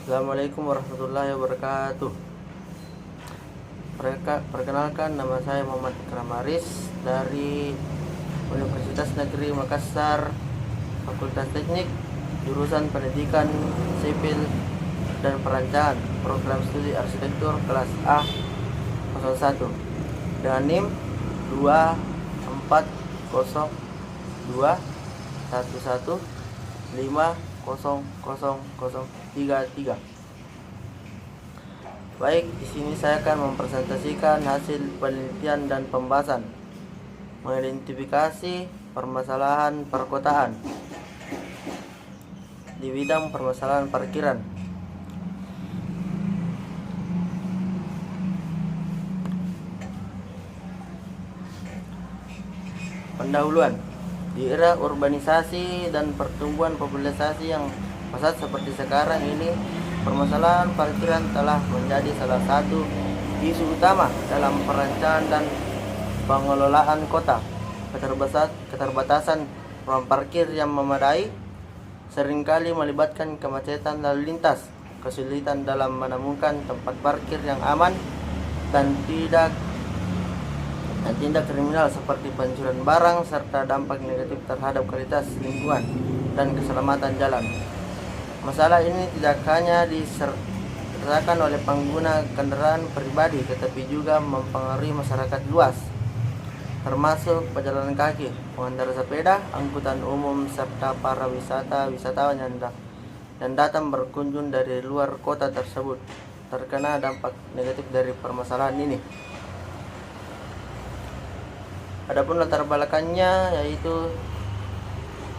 Assalamualaikum warahmatullahi wabarakatuh. Perkenalkan, nama saya Muhammad Ikram Aris dari Universitas Negeri Makassar, Fakultas Teknik, jurusan Pendidikan Sipil dan Perancangan, program studi arsitektur kelas A 01 dengan NIM 24021150033. Baik, di sini saya akan mempresentasikan hasil penelitian dan pembahasan mengidentifikasi permasalahan perkotaan di bidang permasalahan parkiran. Pendahuluan. Di era urbanisasi dan pertumbuhan populasi yang pesat seperti sekarang ini, permasalahan parkiran telah menjadi salah satu isu utama dalam perencanaan dan pengelolaan kota. Keterbatasan ruang parkir yang memadai seringkali melibatkan kemacetan lalu lintas, kesulitan dalam menemukan tempat parkir yang aman, dan tindak kriminal seperti pencurian barang, serta dampak negatif terhadap kualitas lingkungan dan keselamatan jalan. Masalah ini tidak hanya dirasakan oleh pengguna kendaraan pribadi, tetapi juga mempengaruhi masyarakat luas, termasuk pejalan kaki, pengendara sepeda, angkutan umum, serta para wisatawan yang datang berkunjung dari luar kota tersebut terkena dampak negatif dari permasalahan ini. Adapun latar belakangnya, yaitu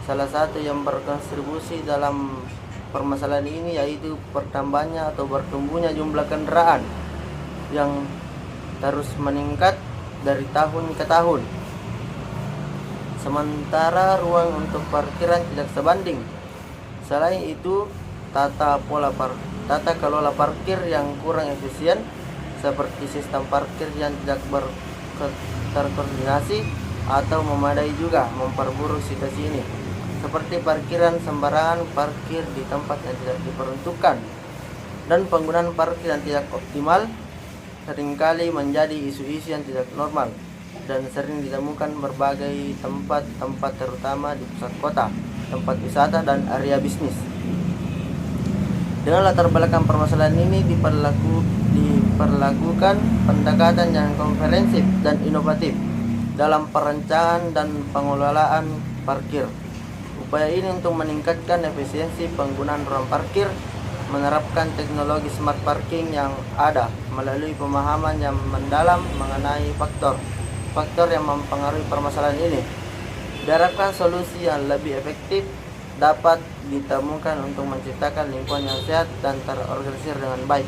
salah satu yang berkontribusi dalam permasalahan ini yaitu bertambahnya atau bertumbuhnya jumlah kendaraan yang terus meningkat dari tahun ke tahun, sementara ruang untuk parkiran tidak sebanding. Selain itu, tata kelola parkir yang kurang efisien, seperti sistem parkir yang tidak terkoordinasi atau memadai, juga memperburuk situasi ini, seperti parkiran sembarangan, parkir di tempat yang tidak diperuntukkan, dan penggunaan parkir yang tidak optimal seringkali menjadi isu-isu yang tidak normal dan sering ditemukan berbagai tempat terutama di pusat kota, tempat wisata, dan area bisnis. Dengan latar belakang permasalahan ini diperlakukan pendekatan yang komprehensif dan inovatif dalam perencanaan dan pengelolaan parkir. Upaya ini untuk meningkatkan efisiensi penggunaan ruang parkir, menerapkan teknologi smart parking yang ada melalui pemahaman yang mendalam mengenai faktor yang mempengaruhi permasalahan ini. Diharapkan solusi yang lebih efektif dapat ditemukan untuk menciptakan lingkungan yang sehat dan terorganisir dengan baik.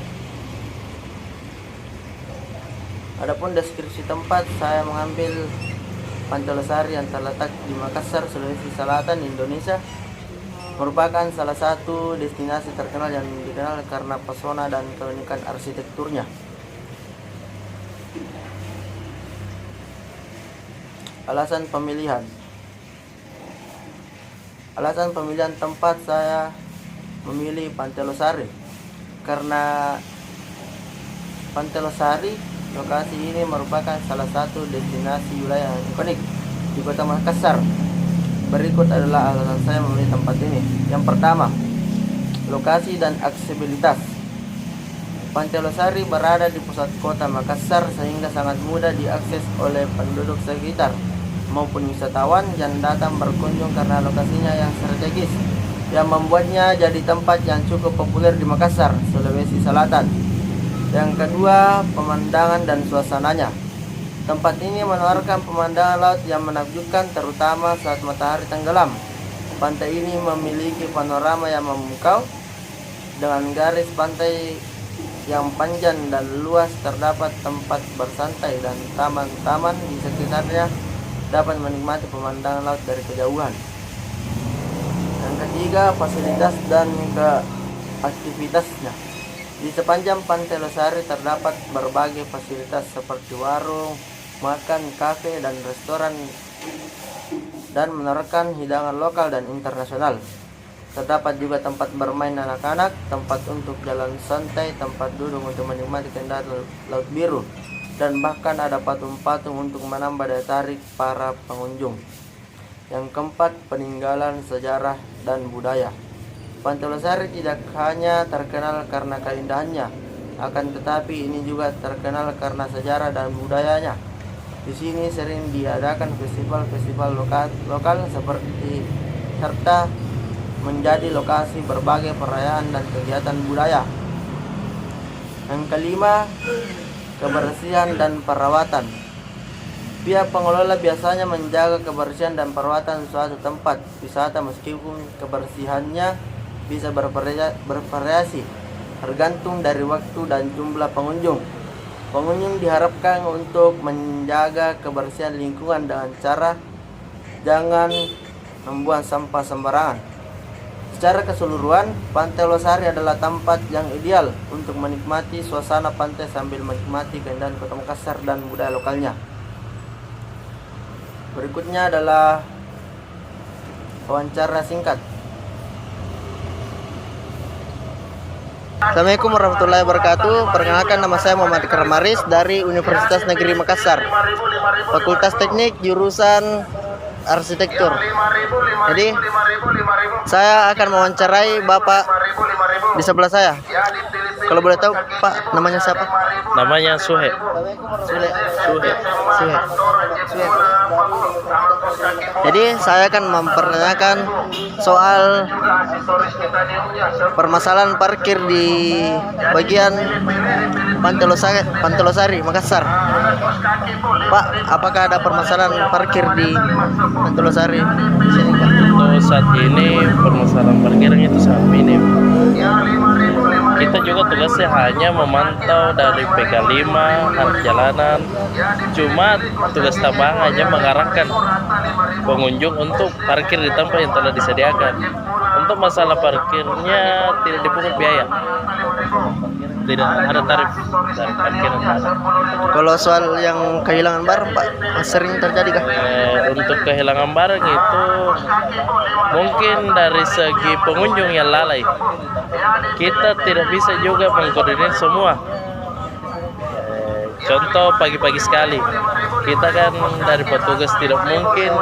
Adapun deskripsi tempat, saya mengambil Pantai Losari yang terletak di Makassar, Sulawesi Selatan, Indonesia, merupakan salah satu destinasi terkenal yang dikenal karena pesona dan keunikan arsitekturnya. Alasan pemilihan tempat saya memilih Pantai Losari karena Pantai Losari, lokasi ini merupakan salah satu destinasi wilayah yang ikonik di kota Makassar. Berikut adalah alasan saya memilih tempat ini. Yang pertama, lokasi dan aksesibilitas. Pantai Losari berada di pusat kota Makassar sehingga sangat mudah diakses oleh penduduk sekitar maupun wisatawan yang datang berkunjung karena lokasinya yang strategis, yang membuatnya jadi tempat yang cukup populer di Makassar, Sulawesi Selatan. Yang kedua, pemandangan dan suasananya. Tempat ini menawarkan pemandangan laut yang menakjubkan, terutama saat matahari tenggelam. Pantai ini memiliki panorama yang memukau dengan garis pantai yang panjang dan luas. Terdapat tempat bersantai dan taman-taman di sekitarnya dapat menikmati pemandangan laut dari kejauhan. Yang ketiga, fasilitas dan aktivitasnya. Di sepanjang Pantai Losari terdapat berbagai fasilitas seperti warung, makan, kafe, dan restoran, dan menawarkan hidangan lokal dan internasional. Terdapat juga tempat bermain anak-anak, tempat untuk jalan santai, tempat duduk untuk menikmati keindahan laut biru, dan bahkan ada patung-patung untuk menambah daya tarik para pengunjung. Yang keempat, peninggalan sejarah dan budaya. Pantai Losari tidak hanya terkenal karena keindahannya, akan tetapi ini juga terkenal karena sejarah dan budayanya. Di sini sering diadakan festival-festival lokal seperti serta menjadi lokasi berbagai perayaan dan kegiatan budaya. Yang kelima, kebersihan dan perawatan. Pihak pengelola biasanya menjaga kebersihan dan perawatan suatu tempat wisata meskipun kebersihannya bisa bervariasi tergantung dari waktu dan jumlah pengunjung. Pengunjung diharapkan untuk menjaga kebersihan lingkungan dengan cara jangan membuang sampah sembarangan. Secara keseluruhan, Pantai Losari adalah tempat yang ideal untuk menikmati suasana pantai sambil menikmati keindahan Kota Makassar dan budaya lokalnya. Berikutnya adalah wawancara singkat. Assalamualaikum warahmatullahi wabarakatuh. Perkenalkan, nama saya Muhammad Karamaris dari Universitas Negeri Makassar, Fakultas Teknik jurusan Arsitektur. Jadi saya akan mewawancarai Bapak di sebelah saya. Kalau boleh tahu Pak, namanya siapa? Namanya Suhe. Jadi saya akan mempertanyakan soal permasalahan parkir di bagian Pantai Losari, Makassar. Pak, apakah ada permasalahan parkir di Pantai Losari di sini, Pak? Untuk saat ini permasalahan parkiran itu sangat minim. Kita juga tugasnya hanya memantau dari PK5, anak jalanan. Cuma tugas tambahan hanya mengarahkan pengunjung untuk parkir di tempat yang telah disediakan. Untuk masalah parkirnya tidak dipungut biaya. Tidak ada tarif dari parkiran. Kalau soal yang kehilangan barang, Pak, sering terjadi kah? Untuk kehilangan barang itu mungkin dari segi pengunjung yang lalai. Kita tidak bisa juga mengkoordinir semua. Contoh pagi-pagi sekali, kita kan dari petugas tidak mungkin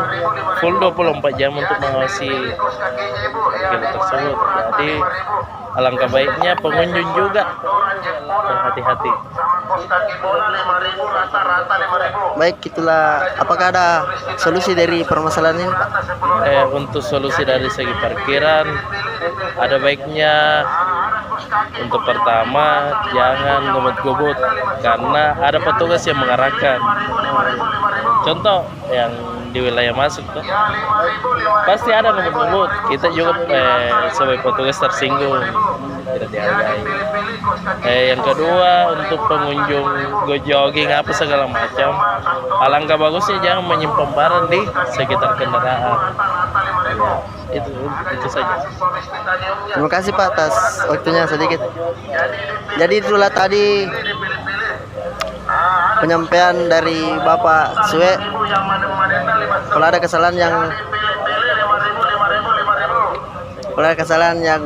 full 24 jam untuk mengawasi parkir tersebut. Jadi alangkah baiknya pengunjung juga berhati-hati. Baik, itulah. Apakah ada solusi dari permasalahan ini, Pak? Untuk solusi dari segi parkiran, ada baiknya untuk pertama jangan ngebut-ngebut karena ada petugas yang mengarahkan. Contoh yang di wilayah masuk tuh pasti ada ngebut-ngebut. Kita juga sebagai petugas tersinggung, tidak dihargai. Yang kedua, untuk pengunjung go jogging apa segala macam, alangkah bagusnya jangan menyimpan barang di sekitar kendaraan. Ya, itu saja. Terima kasih Pak atas waktunya sedikit. Jadi itulah tadi penyampaian dari Bapak Suhe. Kalau ada kesalahan yang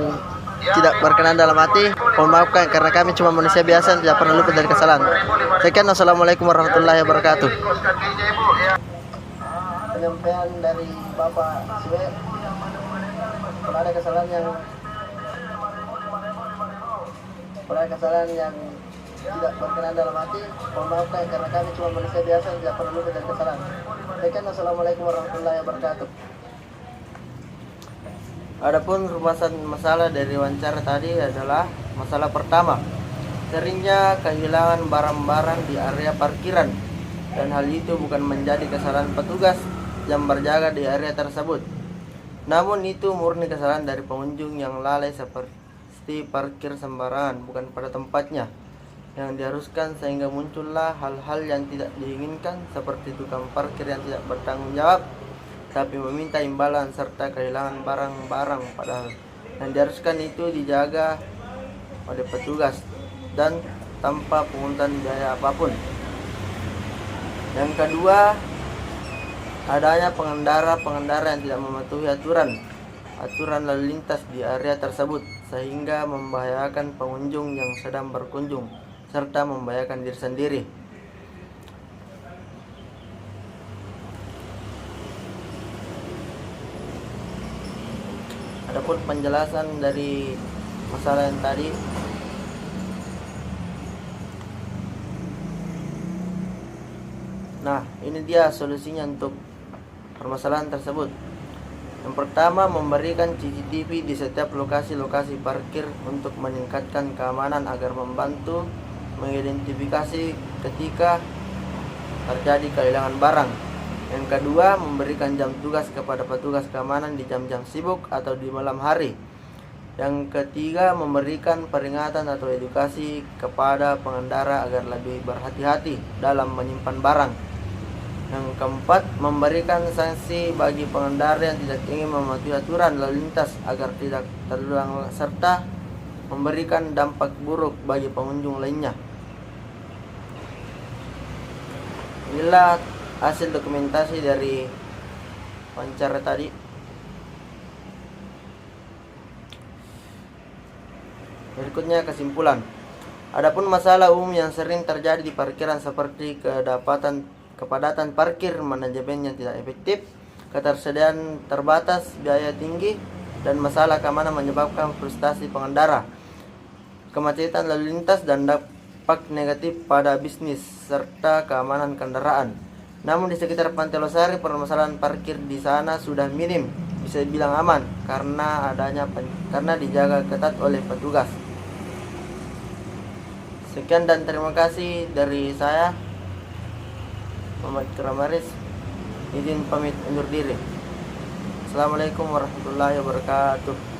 tidak berkenan dalam hati, mohon maafkan karena kami cuma manusia biasa yang tidak pernah luput dari kesalahan. Sekian, wassalamualaikum warahmatullahi wabarakatuh. Penyampaian dari Bapak Suhe. Kalau ada kesalahan yang tidak berkenan dalam hati, mohon maafkan karena kami cuma manusia biasa yang tidak pernah luput dari kesalahan. Sekian, wassalamualaikum warahmatullahi wabarakatuh. Adapun rumasan masalah dari wawancara tadi adalah masalah pertama, seringnya kehilangan barang-barang di area parkiran, dan hal itu bukan menjadi kesalahan petugas yang berjaga di area tersebut. Namun itu murni kesalahan dari pengunjung yang lalai seperti parkir sembarangan bukan pada tempatnya yang diharuskan, sehingga muncullah hal-hal yang tidak diinginkan seperti tukang parkir yang tidak bertanggung jawab tapi meminta imbalan serta kehilangan barang-barang padahal yang diharuskan itu dijaga oleh petugas dan tanpa pungutan biaya apapun. Yang kedua, adanya pengendara yang tidak mematuhi aturan aturan lalu lintas di area tersebut sehingga membahayakan pengunjung yang sedang berkunjung serta membahayakan diri sendiri. Adapun penjelasan dari masalah yang tadi, nah ini dia solusinya untuk permasalahan tersebut. Yang pertama, memberikan CCTV di setiap lokasi-lokasi parkir untuk meningkatkan keamanan agar membantu mengidentifikasi ketika terjadi kehilangan barang. Yang kedua, memberikan jam tugas kepada petugas keamanan di jam-jam sibuk atau di malam hari. Yang ketiga, memberikan peringatan atau edukasi kepada pengendara agar lebih berhati-hati dalam menyimpan barang. Yang keempat, memberikan sanksi bagi pengendara yang tidak ingin mematuhi aturan lalu lintas agar tidak terulang serta memberikan dampak buruk bagi pengunjung lainnya. Inilah hasil dokumentasi dari wawancara tadi. Berikutnya kesimpulan. Adapun masalah umum yang sering terjadi di parkiran seperti kepadatan parkir, manajemen yang tidak efektif, ketersediaan terbatas, biaya tinggi, dan masalah keamanan menyebabkan frustasi pengendara, kemacetan lalu lintas, dan dampak negatif pada bisnis serta keamanan kendaraan. Namun di sekitar Pantai Losari permasalahan parkir di sana sudah minim, bisa dibilang aman karena dijaga ketat oleh petugas. Sekian dan terima kasih dari saya, Muhammad Kramaris, izin pamit undur diri. Assalamualaikum warahmatullahi wabarakatuh.